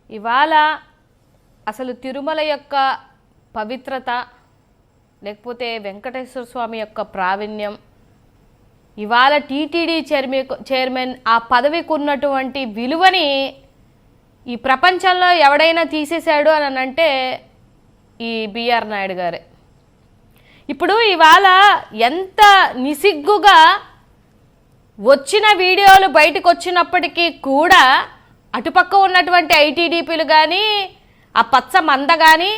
ఇవాళ అసలు తిరుమల యొక్క పవిత్రత లేకపోతే వెంకటేశ్వర స్వామి యొక్క ప్రావీణ్యం ఇవాళ టీటీడీ చైర్మన్ ఆ పదవికి ఉన్నటువంటి విలువని ఈ ప్రపంచంలో ఎవడైనా తీసేశాడు అని అంటే ఈ బిఆర్ నాయుడు గారే. ఇప్పుడు ఇవాళ ఎంత నిసిగ్గుగా వచ్చిన వీడియోలు బయటకు వచ్చినప్పటికీ కూడా అటుపక్క ఉన్నటువంటి ఐటీడీపీలు కానీ ఆ పచ్చ మంద కానీ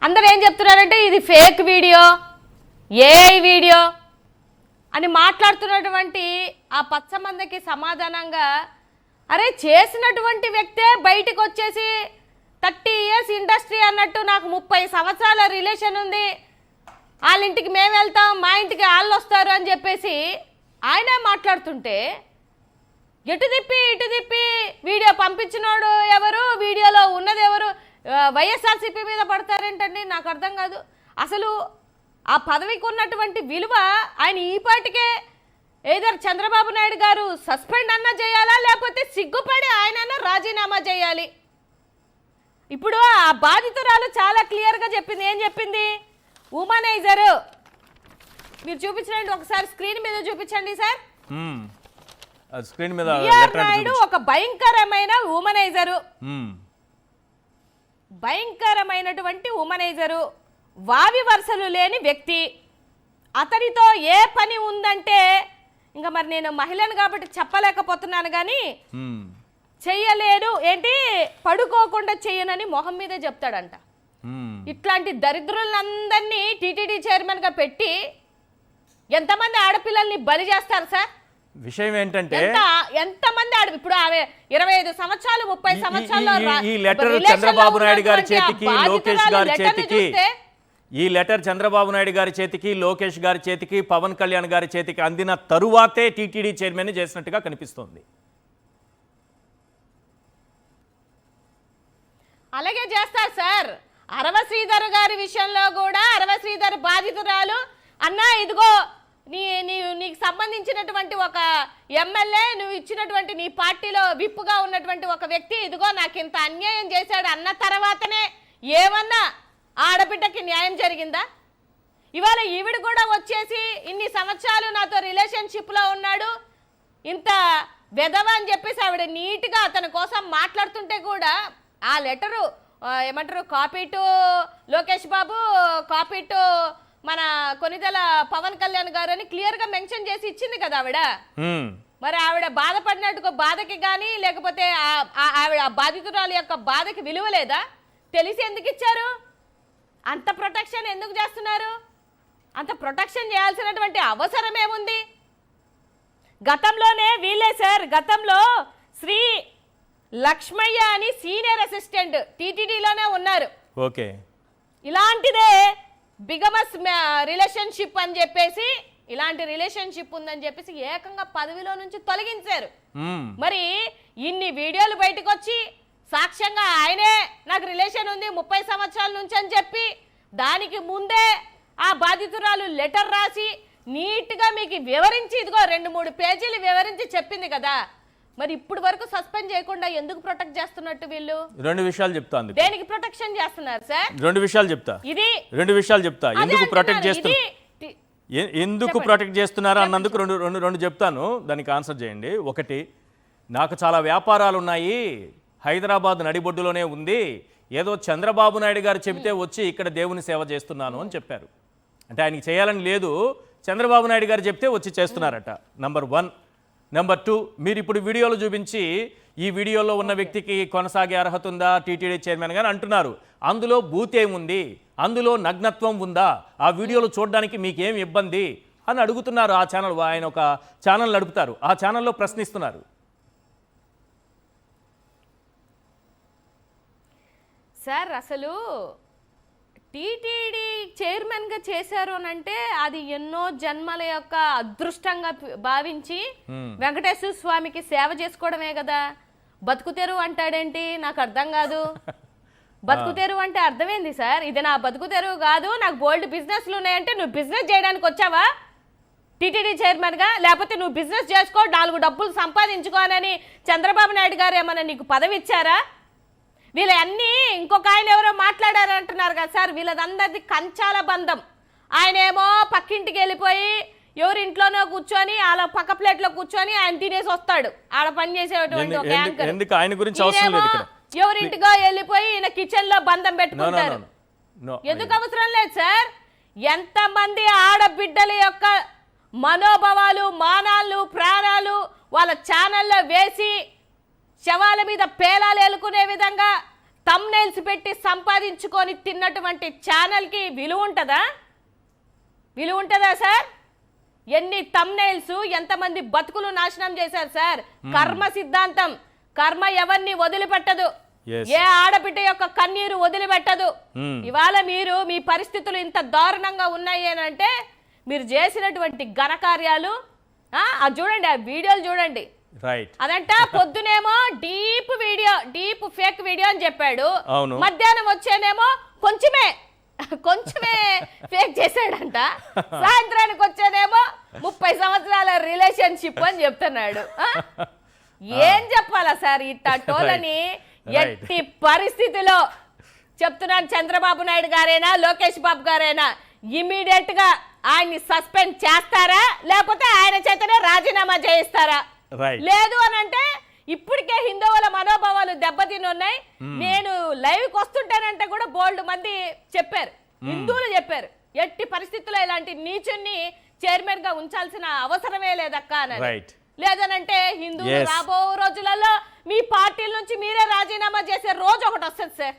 అందరూ ఏం చెప్తున్నారంటే ఇది ఫేక్ వీడియో, ఏఐ వీడియో అని మాట్లాడుతున్నటువంటి ఆ పచ్చ మందకి సమాధానంగా అరే చేసినటువంటి వ్యక్తే బయటకు వచ్చేసి 30 years ఇండస్ట్రీ అన్నట్టు నాకు 30 సంవత్సరాల రిలేషన్ ఉంది, వాళ్ళ ఇంటికి మేము వెళ్తాం, మా ఇంటికి వాళ్ళు వస్తారు అని చెప్పేసి ఆయన మాట్లాడుతుంటే ఇటు తిప్పి వీడియో పంపించినోడు ఎవరు, వీడియోలో ఉన్నది ఎవరు, వైఎస్ఆర్సీపీ మీద పడతారేంటండి? నాకు అర్థం కాదు. అసలు ఆ పదవికి ఉన్నటువంటి విలువ ఆయన ఈ పాటికే ఏదర్ చంద్రబాబు నాయుడు గారు సస్పెండ్ అన్నా చేయాలా లేకపోతే సిగ్గుపడి ఆయన రాజీనామా చేయాలి. ఇప్పుడు ఆ బాధితురాలు చాలా క్లియర్గా చెప్పింది. ఏం చెప్పింది? ఉమనైజరు మీరు చూపించండి, ఒకసారి స్క్రీన్ మీద చూపించండి సార్. స్క్రీన్ మీద నాయుడు ఒక భయంకరమైన ఉమనైజరు, భయంకరమైనటువంటి ఉమనైజరు, వావి వరుసలు లేని వ్యక్తి. అతనితో ఏ పని ఉందంటే ఇంకా మరి నేను మహిళను కాబట్టి చెప్పలేకపోతున్నాను కానీ చెయ్యలేడు ఏంటి పడుకోకుండా చెయ్యనని మొహం మీదే చెప్తాడంట. ఇట్లాంటి దరిద్రులందరినీ టీటీడీ చైర్మన్ గా పెట్టి ఎంతమంది ఆడపిల్లల్ని బలి చేస్తారు సార్? విషయం ఏంటంటే ఎంతమంది ఇప్పుడు 25 సంవత్సరాలు 30 సంవత్సరాల్లో ఈ లెటర్ చంద్రబాబు నాయుడు గారి చేతికి, లోకేష్ గారి చేతికి, ఈ లెటర్ చంద్రబాబు నాయుడు గారి చేతికి, లోకేష్ గారి చేతికి, పవన్ కళ్యాణ్ గారి చేతికి అందిన తరువాతే టీటీడీ చైర్మన్ చేసినట్టుగా కనిపిస్తోంది. అలాగే చేస్తారు సార్. అరవ శ్రీధర్ గారి విషయంలో కూడా అరవ శ్రీధర్ బాధితురాలు అన్నా ఇదిగో నీకు సంబంధించినటువంటి ఒక ఎమ్మెల్యే, నువ్వు ఇచ్చినటువంటి నీ పార్టీలో విప్పుగా ఉన్నటువంటి ఒక వ్యక్తి ఇదిగో నాకు ఇంత అన్యాయం చేశాడు అన్న తర్వాతనే ఏమన్నా ఆడబిడ్డకి న్యాయం జరిగిందా? ఇవాళ ఈవిడ కూడా వచ్చేసి ఇన్ని సంవత్సరాలు నాతో రిలేషన్షిప్లో ఉన్నాడు, ఇంత వెధవ అని చెప్పేసి ఆవిడ నీట్గా అతని కోసం మాట్లాడుతుంటే కూడా ఆ లెటరు ఏమంటారు copy to Lokesh Babu, copy to మన కొనిదెల పవన్ కళ్యాణ్ గారు అని క్లియర్గా మెన్షన్ చేసి ఇచ్చింది కదా ఆవిడ. మరి ఆవిడ బాధపడినట్టుగా బాధకి కానీ లేకపోతే ఆవిడ బాధితురాలు యొక్క బాధకి విలువ లేదా? తెలిసి ఎందుకు ఇచ్చారు? అంత ప్రొటెక్షన్ ఎందుకు చేస్తున్నారు? అంత ప్రొటెక్షన్ చేయాల్సినటువంటి అవసరం ఏముంది? గతంలోనే వీళ్ళే సార్, గతంలో శ్రీ లక్ష్మయ్య అని సీనియర్ అసిస్టెంట్ టీటీడీలోనే ఉన్నారు. ఓకే, ఇలాంటిదే బిగమస్ రిలేషన్షిప్ అని చెప్పేసి, ఇలాంటి రిలేషన్షిప్ ఉందని చెప్పేసి ఏకంగా పదవిలో నుంచి తొలగించారు. మరి ఇన్ని వీడియోలు బయటకు వచ్చి సాక్ష్యంగా ఆయనే నాకు రిలేషన్ ఉంది 30 సంవత్సరాల నుంచి అని చెప్పి దానికి ముందే ఆ బాధితురాలు లెటర్ రాసి నీట్గా మీకు వివరించి ఇదిగో 2-3 పేజీలు వివరించి చెప్పింది కదా. మరి ఇప్పుడు వరకు సస్పెండ్ చేయకుండా ఎందుకు ప్రొటెక్ట్ చేస్తున్నట్టు వీళ్ళు? 2 విషయాలు చెప్తాను. దేనికి ప్రొటెక్షన్ చేస్తున్నారు సార్? 2 విషయాలు చెప్తా. ఇది 2 విషయాలు చెప్తా. ఎందుకు ప్రొటెక్ట్ చేస్తున్నారు, ఎందుకు ప్రొటెక్ట్ చేస్తున్నారు అన్నందుకు రెండు చెప్తాను, దానికి ఆన్సర్ చేయండి. ఒకటి, నాకు చాలా వ్యాపారాలు ఉన్నాయి, హైదరాబాద్ నడిబొడ్డులోనే ఉంది, ఏదో చంద్రబాబు నాయుడు గారు చెబితే వచ్చి ఇక్కడ దేవుని సేవ చేస్తున్నాను అని చెప్పారు. అంటే ఆయనకి చేయాలని లేదు, చంద్రబాబు నాయుడు గారు చెప్తే వచ్చి చేస్తున్నారట. నంబర్ 1. నెంబర్ 2, మీరు ఇప్పుడు వీడియోలు చూపించి ఈ వీడియోలో ఉన్న వ్యక్తికి కొనసాగే అర్హత ఉందా టీటీడీ చైర్మన్ గారు అంటున్నారు. అందులో బూత్ ఏముంది, అందులో నగ్నత్వం ఉందా, ఆ వీడియోలు చూడడానికి మీకేం ఇబ్బంది అని అడుగుతున్నారు. ఆ ఛానల్, ఆయన ఒక ఛానల్ నడుపుతారు, ఆ ఛానల్లో ప్రశ్నిస్తున్నారు. సార్ అసలు టీటీడీ చైర్మన్గా చేశారు అని అంటే అది ఎన్నో జన్మల యొక్క అదృష్టంగా భావించి వెంకటేశ్వర స్వామికి సేవ చేసుకోవడమే కదా. బతుకుతెరువు అంటాడేంటి? నాకు అర్థం కాదు. బతుకుతెరువు అంటే అర్థమైంది సార్? ఇది నా బతుకుతెరువు కాదు, నాకు బోల్డ్ బిజినెస్లు ఉన్నాయంటే నువ్వు బిజినెస్ చేయడానికి వచ్చావా టీటీడీ చైర్మన్గా? లేకపోతే నువ్వు బిజినెస్ చేసుకో, 4 డబ్బులు సంపాదించుకోనని చంద్రబాబు నాయుడు గారు ఏమన్నా నీకు పదవి ఇచ్చారా? వీళ్ళ ఇంకొక ఆయన ఎవరో మాట్లాడారు అంటున్నారు కదా సార్, వీళ్ళదందరిది కంచాల బంధం. ఆయనేమో పక్కింటికి వెళ్ళిపోయి ఎవరింట్లోనో కూర్చొని అలా పక్క ప్లేట్లో కూర్చొని ఆయన తినేసి వస్తాడు, ఆడ పని చేసేటువంటి ఒక యాంకర్. ఎందుకు ఆయన గురించి అవసరం లేదు ఇక్కడ. ఎవరింటికో వెళ్ళిపోయి ఈయన కిచెన్ లో బంధం పెట్టుకుంటారు. ఎందుకు అవసరం లేదు సార్. ఎంతమంది ఆడబిడ్డల యొక్క మనోభావాలు, మానాలు, ప్రాణాలు వాళ్ళ ఛానల్లో వేసి శవాల మీద పేలాలు ఏలుకునే విధంగా థంబ్నెయిల్స్ పెట్టి సంపాదించుకొని తిన్నటువంటి ఛానల్కి విలువ ఉంటుందా? విలువ ఉంటుందా సార్? ఎన్ని థంబ్నెయిల్స్, ఎంతమంది బతుకులు నాశనం చేశారు సార్. కర్మ సిద్ధాంతం, కర్మ ఎవరిని వదిలిపెట్టదు, ఏ ఆడబిడ్డ యొక్క కన్నీరు వదిలిపెట్టదు. ఇవాళ మీరు మీ పరిస్థితులు ఇంత దారుణంగా ఉన్నాయి అంటే మీరు చేసినటువంటి ఘనకార్యాలు అది చూడండి, ఆ వీడియోలు చూడండి. అదంట పొద్దునేమో deep video, deep fake video అని చెప్పాడు, మధ్యాహ్నం వచ్చేనేమో కొంచెమే ఫేక్ చేశాడంట, సాయంత్రానికి వచ్చేనేమో 30 సంవత్సరాల రిలేషన్షిప్ అని చెప్తున్నాడు. ఏం చెప్పాలా సార్ ఇట్లా టోలని? ఎట్టి పరిస్థితిలో చెప్తున్నాను, చంద్రబాబు నాయుడు గారైనా లోకేష్ బాబు గారైనా ఇమీడియట్ గా ఆయన్ని సస్పెండ్ చేస్తారా, లేకపోతే ఆయన చేతనే రాజీనామా చేయిస్తారా? లేదు అని అంటే ఇప్పటికే హిందువుల మనోభావాలు దెబ్బతిని ఉన్నాయి. నేను లైవ్కి వస్తుంటానంటే కూడా బోల్డ్ మంది చెప్పారు, హిందువులు చెప్పారు, ఎట్టి పరిస్థితుల్లో ఇలాంటి నీచుని చైర్మన్ గా ఉంచాల్సిన అవసరమే లేదక్క అని. లేదనంటే హిందువులు రాబో రోజులలో మీ పార్టీల నుంచి మీరే రాజీనామా చేసే రోజు ఒకటి వస్తుంది సార్.